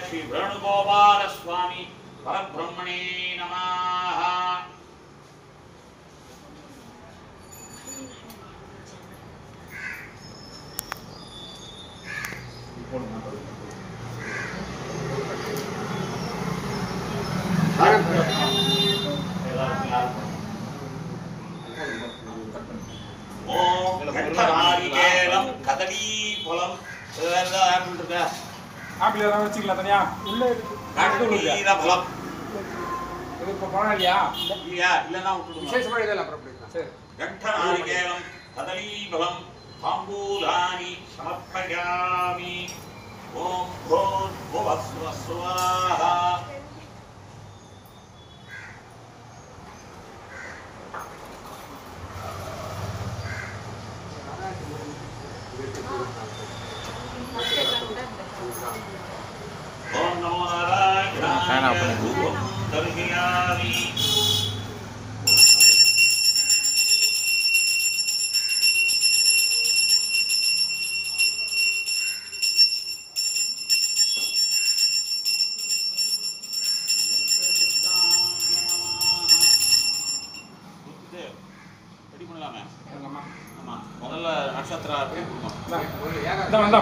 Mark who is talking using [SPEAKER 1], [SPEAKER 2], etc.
[SPEAKER 1] श्री वेणुगोपाल स्वामी परब्रह्मणे नमः। ओम घंटनारिकेलम कदलीफलम ஆப்பிள் இருக்கா?
[SPEAKER 2] ஆப்பிள் எல்லாம் வச்சுக்கலாம் தனியா உள்ள
[SPEAKER 1] கதலீஃபலம்
[SPEAKER 2] இது இப்ப பணம் இல்லையா?
[SPEAKER 1] இல்லையா? இல்லைன்னா விட்டுடுங்க.
[SPEAKER 2] விசேஷமா இதெல்லாம் அப்புறம் பண்ணிக்கலாம். சரி.
[SPEAKER 1] घंटनारिकेलम कदलीफलम तांबूलानि समर्पयामि। ओम भूर्भुवस्सुवः स्वाहा। ओम नमो नारायणाय धूपं दर्शयामि। ரெடி பண்ணலாமே? ஆமா முதல்ல நட்சத்திர பேர் கொடுங்க.